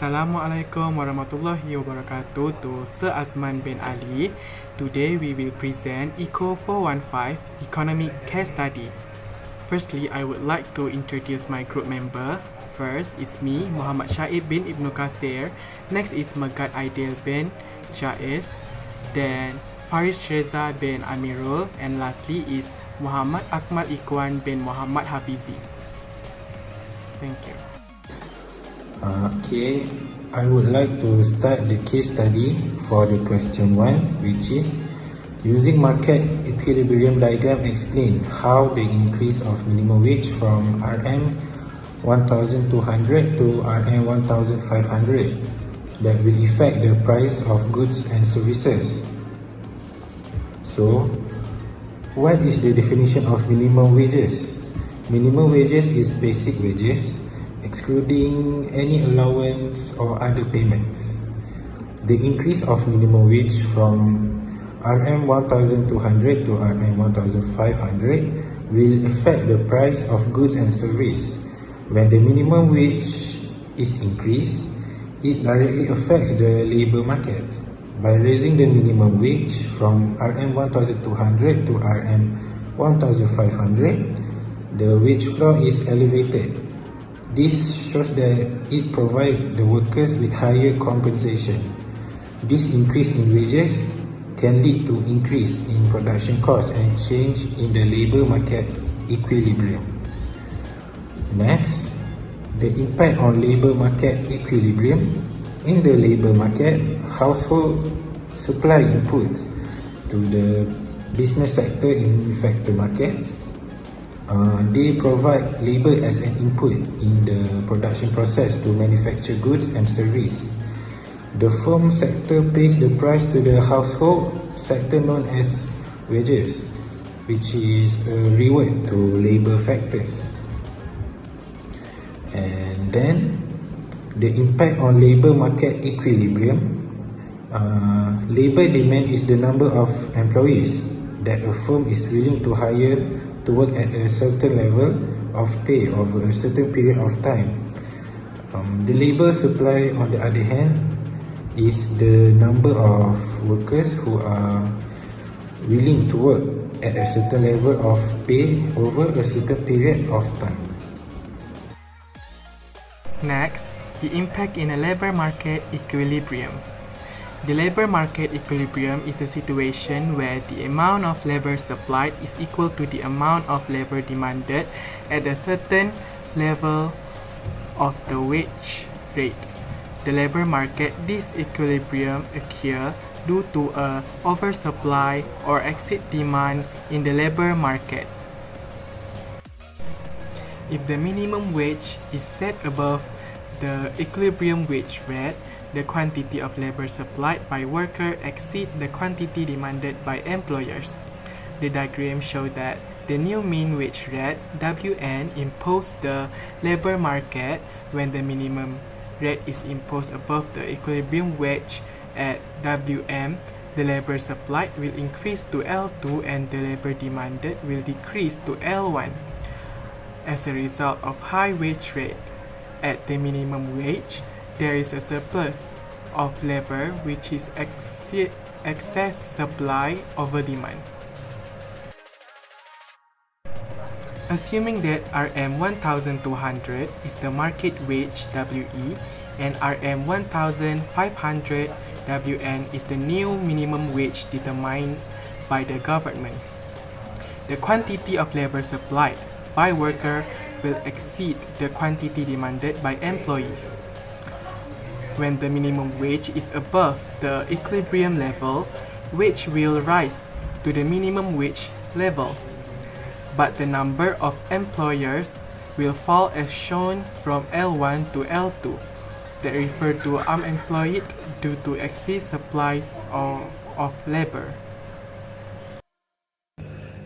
Assalamualaikum warahmatullahi wabarakatuh to Sir Azman bin Ali. Today we will present ECO415 Economic Case Study. Firstly, I would like to introduce my group member. First is me, Muhammad SHAIB bin IBNOKASIR. Next is MEGAT AIDIL bin JAIS. Then FARISH REZA bin AMIRUL. And lastly is Muhammad AKMAL IKHWAN bin Muhammad HAPIZI. Thank you. Okay, I would like to start the case study for the question 1, which is using market equilibrium diagram explain how the increase of minimum wage from RM 1,200 to RM 1,500 that will affect the price of goods and services. So, what is the definition of minimum wages? Minimum wages is basic wages, excluding any allowance or other payments. The increase of minimum wage from RM 1,200 to RM 1,500 will affect the price of goods and service. When the minimum wage is increased, it directly affects the labour market. By raising the minimum wage from RM 1,200 to RM 1,500, the wage floor is elevated. This shows that it provides the workers with higher compensation. This increase in wages can lead to increase in production costs and change in the labour market equilibrium. Next, the impact on labour market equilibrium. In the labour market, household supply inputs to the business sector in factor markets. They provide labour as an input in the production process to manufacture goods and service. The firm sector pays the price to the household sector known as wages, which is a reward to labour factors. And then, the impact on labour market equilibrium. Labour demand is the number of employees that a firm is willing to hire to work at a certain level of pay over a certain period of time. The labour supply, on the other hand, is the number of workers who are willing to work at a certain level of pay over a certain period of time. Next, the impact in a labour market equilibrium. The labour market equilibrium is a situation where the amount of labour supplied is equal to the amount of labour demanded at a certain level of the wage rate. The labour market disequilibrium occurs due to a oversupply or exceed demand in the labour market. If the minimum wage is set above the equilibrium wage rate, the quantity of labor supplied by worker exceeds the quantity demanded by employers. The diagram shows that the new mean wage rate (WN) imposed the labor market when the minimum rate is imposed above the equilibrium wage at WM. The labor supplied will increase to L2 and the labor demanded will decrease to L1. As a result of high wage rate at the minimum wage, there is a surplus of labor which is excess supply over demand. Assuming that RM 1,200 is the market wage WE and RM 1,500 WN is the new minimum wage determined by the government, the quantity of labor supplied by worker will exceed the quantity demanded by employees. When the minimum wage is above the equilibrium level, wage will rise to the minimum wage level, but the number of employers will fall as shown from L1 to L2 that refer to unemployed due to excess supplies of labor.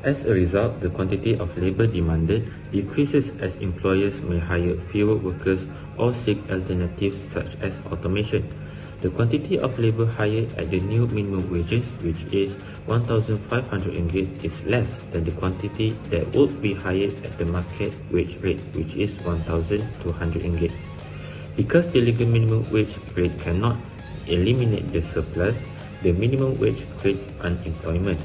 As a result, the quantity of labor demanded decreases as employers may hire fewer workers or seek alternatives such as automation. The quantity of labor hired at the new minimum wages, which is 1,500 ringgit, is less than the quantity that would be hired at the market wage rate, which is 1,200 ringgit. Because the legal minimum wage rate cannot eliminate the surplus, the minimum wage creates unemployment.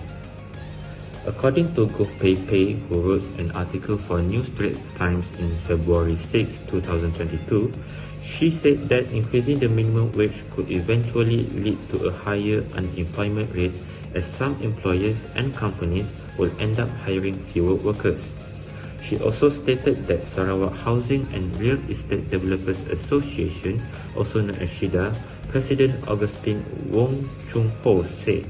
According to GovPayPay, who wrote an article for New Straits Times in February 6, 2022, she said that increasing the minimum wage could eventually lead to a higher unemployment rate, as some employers and companies will end up hiring fewer workers. She also stated that Sarawak Housing and Real Estate Developers Association, also known as SHIDA, President Augustine Wong Chung Ho said,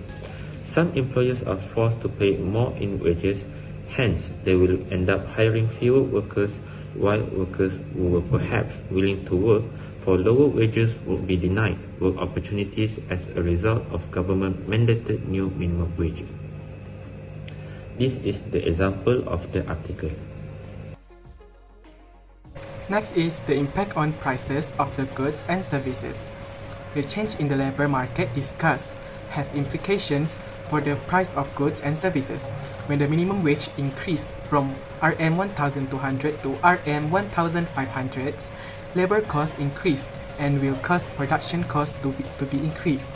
some employers are forced to pay more in wages, hence they will end up hiring fewer workers, while workers who were perhaps willing to work for lower wages would be denied work opportunities as a result of government-mandated new minimum wage. This is the example of the article. Next is the impact on prices of the goods and services. The change in the labor market discussed have implications for the price of goods and services. When the minimum wage increased from RM1,200 to RM1,500, labor costs increase and will cause production costs to be increased.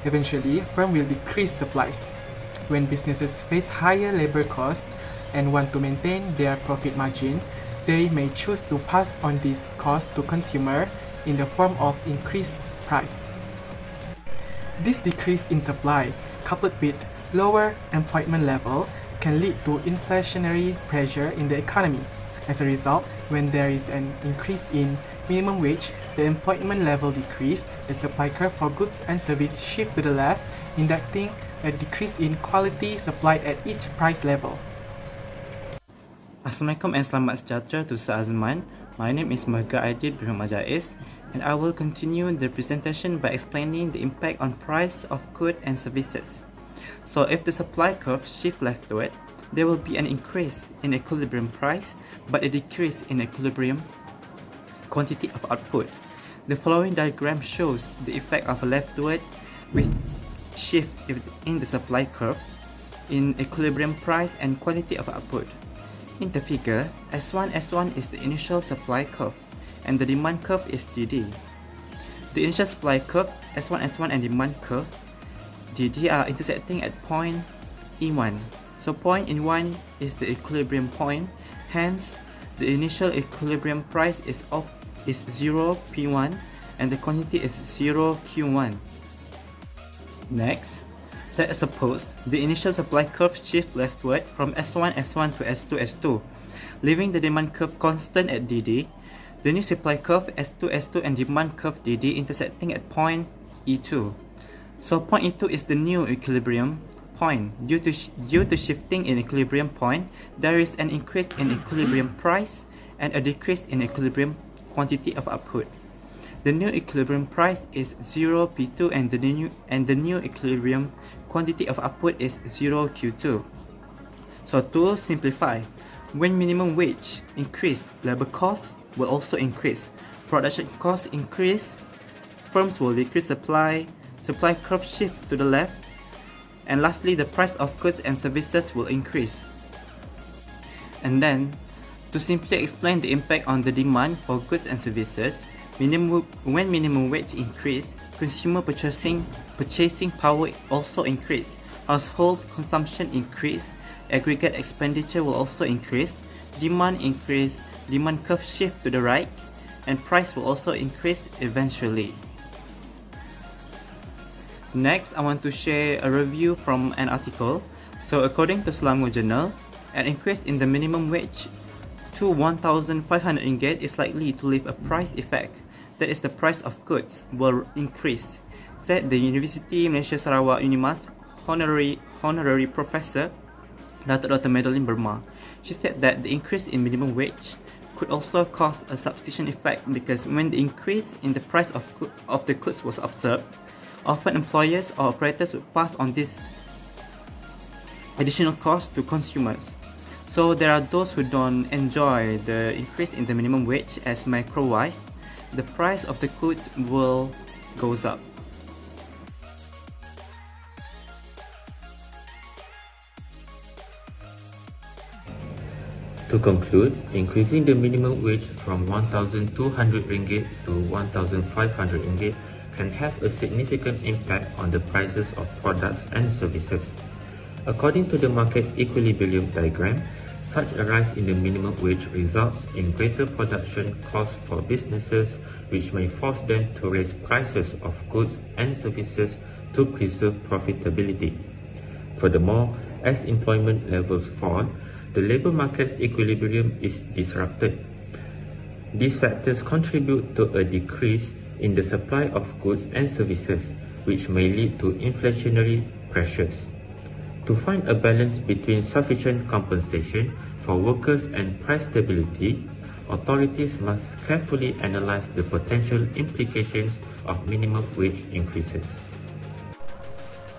Eventually, firm will decrease supplies. When businesses face higher labor costs and want to maintain their profit margin, they may choose to pass on these costs to consumer in the form of increased price. This decrease in supply, coupled with lower employment level, can lead to inflationary pressure in the economy. As a result, when there is an increase in minimum wage, the employment level decrease, the supply curve for goods and services shift to the left, indicating a decrease in quality supply at each price level. Assalamualaikum and selamat sejahtera to AZMAN. My name is MEGAT AIDIL bin Majais, and I will continue the presentation by explaining the impact on price of goods and services. So if the supply curve shift leftward, there will be an increase in equilibrium price, but a decrease in equilibrium quantity of output. The following diagram shows the effect of a leftward with shift in the supply curve in equilibrium price and quantity of output. In the figure, S1 is the initial supply curve and the demand curve is DD. The initial supply curve, S1 and demand curve, DD are intersecting at point E1. So point E1 is the equilibrium point, hence the initial equilibrium price is 0 P1 and the quantity is 0 Q1. Next, let us suppose the initial supply curve shift leftward from S1 to S2 S2, leaving the demand curve constant at DD. The new supply curve S2 and demand curve DD intersecting at point E2. So point E2 is the new equilibrium point. Due to shifting in equilibrium point, there is an increase in equilibrium price and a decrease in equilibrium quantity of output. The new equilibrium price is 0 P2 and the new equilibrium quantity of output is 0 Q2. So to simplify, when minimum wage increase, labor costs will also increase. Production costs increase, firms will decrease supply curve shifts to the left, and lastly the price of goods and services will increase. And then, to simply explain the impact on the demand for goods and services, when minimum wage increase, consumer purchasing power also increase, household consumption increase, aggregate expenditure will also increase, demand increase, demand curve shift to the right, and price will also increase eventually. Next, I want to share a review from an article. So according to Selangor Journal, an increase in the minimum wage to 1,500 ringgit is likely to leave a price effect. That is, the price of goods will increase, said the University Malaysia Sarawak Unimas honorary professor Dr. Madeline Burma. She said that the increase in minimum wage could also cause a substitution effect, because when the increase in the price of the goods was observed, often employers or operators would pass on this additional cost to consumers. So there are those who don't enjoy the increase in the minimum wage, as macro-wise, the price of the goods will goes up. To conclude, increasing the minimum wage from RM1,200 to RM1,500 can have a significant impact on the prices of products and services. According to the market equilibrium diagram, such a rise in the minimum wage results in greater production costs for businesses, which may force them to raise prices of goods and services to preserve profitability. Furthermore, as employment levels fall, the labour market's equilibrium is disrupted. These factors contribute to a decrease in the supply of goods and services, which may lead to inflationary pressures. To find a balance between sufficient compensation for workers and price stability, authorities must carefully analyse the potential implications of minimum wage increases.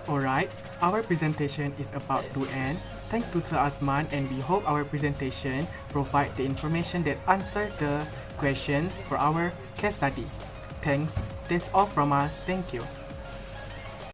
Alright, our presentation is about to end. Thanks to Sir Azman, and we hope our presentation provide the information that answer the questions for our case study. Thanks, that's all from us. Thank you.